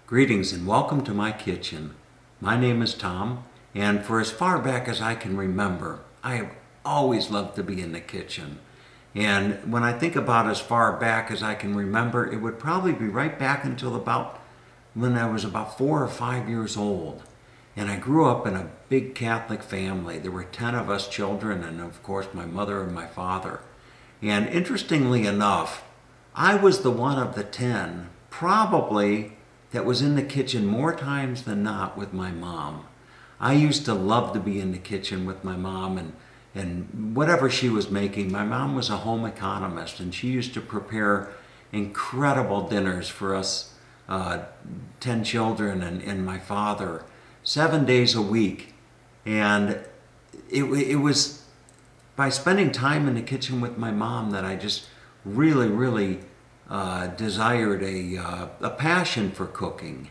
Greetings and welcome to my kitchen. My name is Tom, and for as far back as I can remember, I have always loved to be in the kitchen. And when I think about as far back as I can remember, it would probably be right back until about when I was about 4 or 5 years old. And I grew up in a big Catholic family. There were 10 of us children, and of course my mother and my father. And interestingly enough, I was the one of the 10, probably, that was in the kitchen more times than not with my mom. I used to love to be in the kitchen with my mom and whatever she was making. My mom was a home economist, and she used to prepare incredible dinners for us 10 children and my father 7 days a week. And it was by spending time in the kitchen with my mom that I just really desired a passion for cooking.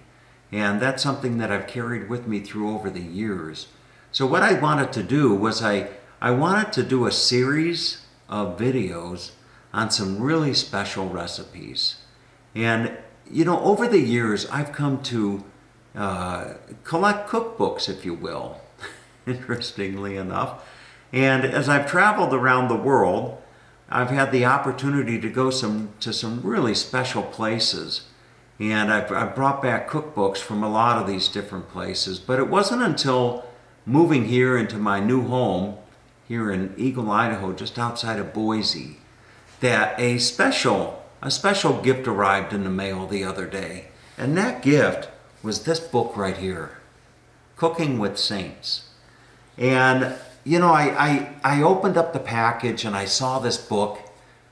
And that's something that I've carried with me through over the years. So what I wanted to do was I wanted to do a series of videos on some really special recipes. And you know, over the years I've come to collect cookbooks, if you will, interestingly enough. And as I've traveled around the world, I've had the opportunity to go to some really special places. And I've brought back cookbooks from a lot of these different places. But it wasn't until moving here into my new home, here in Eagle, Idaho, just outside of Boise, that a special gift arrived in the mail the other day. And that gift was this book right here, Cooking with Saints. And you know, I opened up the package and I saw this book,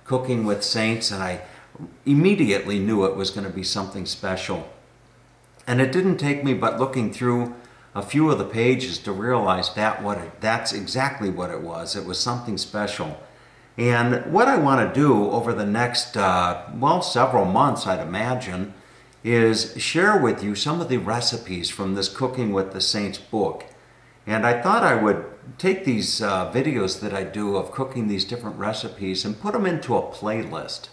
Cooking with Saints, and I immediately knew it was going to be something special. And it didn't take me but looking through a few of the pages to realize that's exactly what it was. It was something special. And what I want to do over the next, several months, I'd imagine, is share with you some of the recipes from this Cooking with the Saints book. And I thought I would take these videos that I do of cooking these different recipes and put them into a playlist.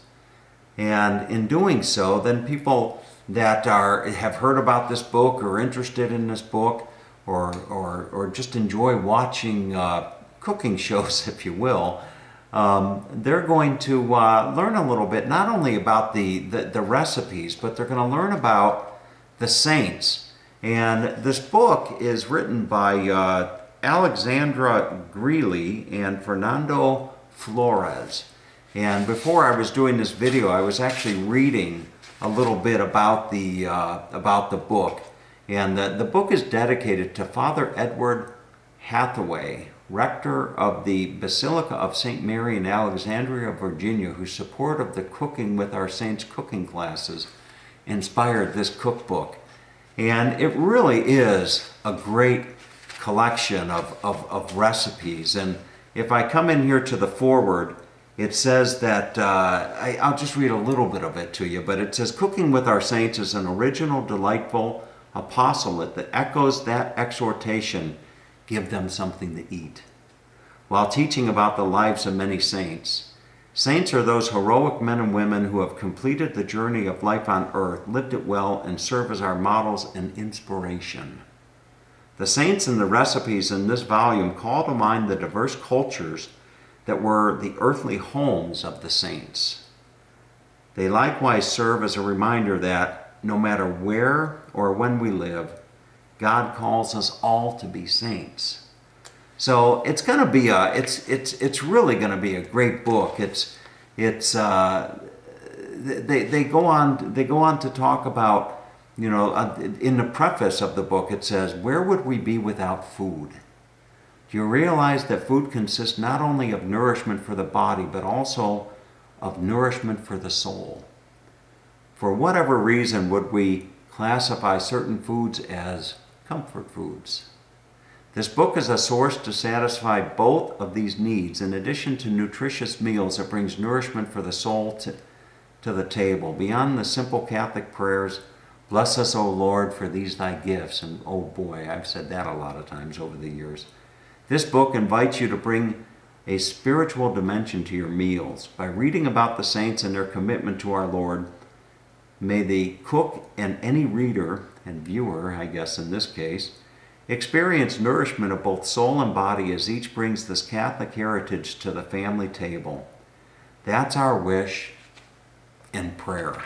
And in doing so, then people that have heard about this book or interested in this book or just enjoy watching cooking shows, if you will, they're going to learn a little bit, not only about the recipes, but they're going to learn about the saints. And this book is written by Alexandra Greeley and Fernando Flores. And before I was doing this video, I was actually reading a little bit about the book. And the book is dedicated to Father Edward Hathaway, rector of the Basilica of St. Mary in Alexandria, Virginia, whose support of the Cooking with Our Saints cooking classes inspired this cookbook. And it really is a great collection of recipes. And if I come in here to the foreword, it says that, I'll just read a little bit of it to you, but it says, Cooking with Our Saints is an original, delightful apostolate that echoes that exhortation, give them something to eat, while teaching about the lives of many saints. Saints are those heroic men and women who have completed the journey of life on earth, lived it well, and serve as our models and inspiration. The saints and the recipes in this volume call to mind the diverse cultures that were the earthly homes of the saints. They likewise serve as a reminder that no matter where or when we live, God calls us all to be saints. So it's going to be it's really going to be a great book. They go on to talk about, you know, in the preface of the book it says, where would we be without food? Do you realize that food consists not only of nourishment for the body, but also of nourishment for the soul? For whatever reason would we classify certain foods as comfort foods? This book is a source to satisfy both of these needs, in addition to nutritious meals that brings nourishment for the soul to the table. Beyond the simple Catholic prayers, bless us, O Lord, for these thy gifts. And oh boy, I've said that a lot of times over the years. This book invites you to bring a spiritual dimension to your meals. By reading about the saints and their commitment to our Lord, May the cook and any reader and viewer, I guess in this case, experience nourishment of both soul and body as each brings this Catholic heritage to the family table. That's our wish and prayer.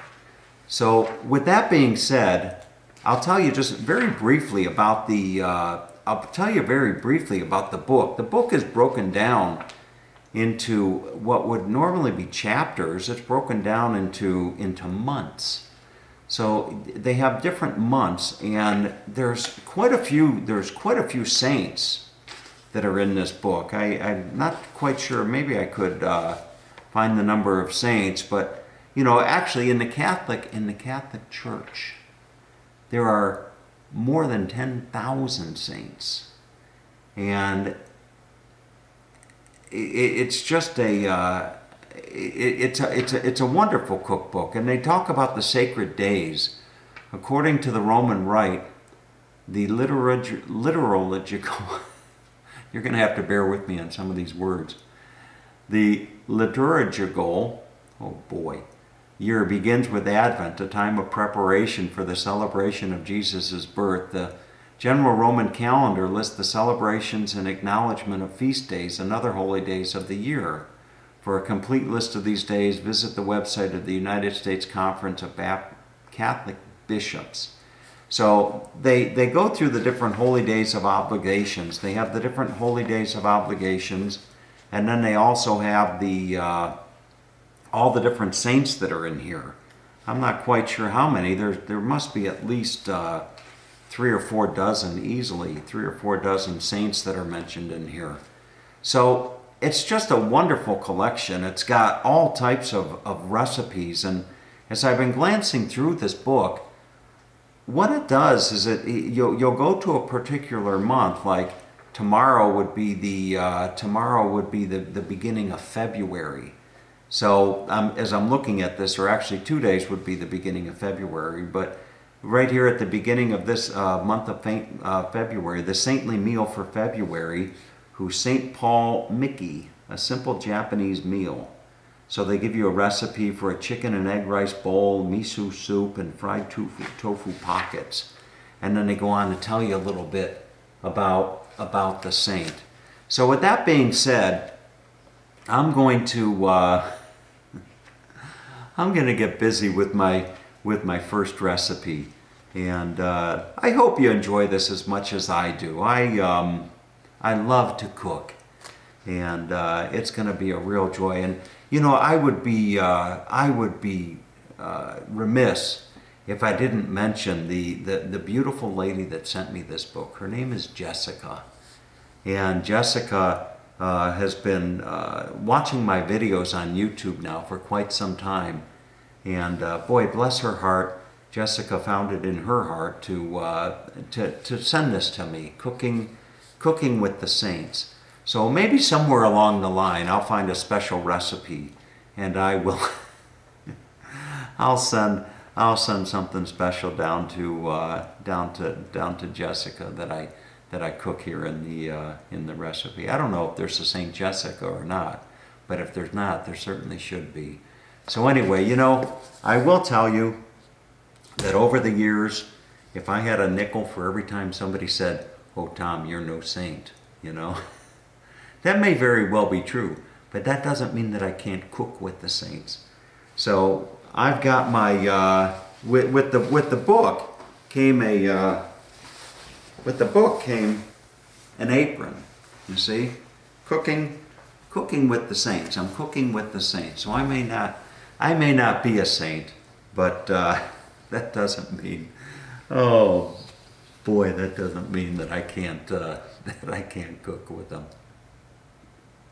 So with that being said, I'll tell you just very briefly about the book. The book is broken down into what would normally be chapters. It's broken down into months. So they have different months, and there's quite a few saints that are in this book. I'm not quite sure. Maybe I could find the number of saints, but you know, actually in the Catholic Church, there are more than 10,000 saints, and it's just it's a wonderful cookbook. And they talk about the sacred days. According to the Roman Rite, the liturgical you're going to have to bear with me on some of these words. The liturgical, oh boy, year begins with Advent, a time of preparation for the celebration of Jesus' birth. The general Roman calendar lists the celebrations and acknowledgement of feast days and other holy days of the year. For a complete list of these days, visit the website of the United States Conference of Catholic Bishops. So they go through the different holy days of obligations. They have the different holy days of obligations, and then they also have the all the different saints that are in here. I'm not quite sure how many. There must be at least 3 or 4 dozen, easily 3 or 4 dozen saints that are mentioned in here. So it's just a wonderful collection. It's got all types of recipes, and as I've been glancing through this book, what it does is you'll go to a particular month, like tomorrow would be the beginning of February. So as I'm looking at this, or actually 2 days would be the beginning of February, but right here at the beginning of this month of February, the saintly meal for February, who's St. Paul Mickey, a simple Japanese meal. So they give you a recipe for a chicken and egg rice bowl, miso soup, and fried tofu pockets. And then they go on to tell you a little bit about the saint. So with that being said, I'm going to get busy with my first recipe, and I hope you enjoy this as much as I do. I love to cook, and it's going to be a real joy. And you know, I would be remiss if I didn't mention the beautiful lady that sent me this book. Her name is Jessica, and Jessica has been watching my videos on YouTube now for quite some time, and boy, bless her heart, Jessica found it in her heart to send this to me, cooking with the saints. So maybe somewhere along the line I'll find a special recipe, and I will I'll send something special down to Jessica that I cook here in the recipe. I don't know if there's a Saint Jessica or not, but if there's not, there certainly should be. So anyway, you know, I will tell you that over the years, if I had a nickel for every time somebody said, "Oh, Tom, you're no saint," you know, that may very well be true, but that doesn't mean that I can't cook with the saints. So I've got my with the book came an apron. You see, cooking with the saints. I'm cooking with the saints. So I may not be a saint, but that doesn't mean, oh boy, that doesn't mean that I can't cook with them.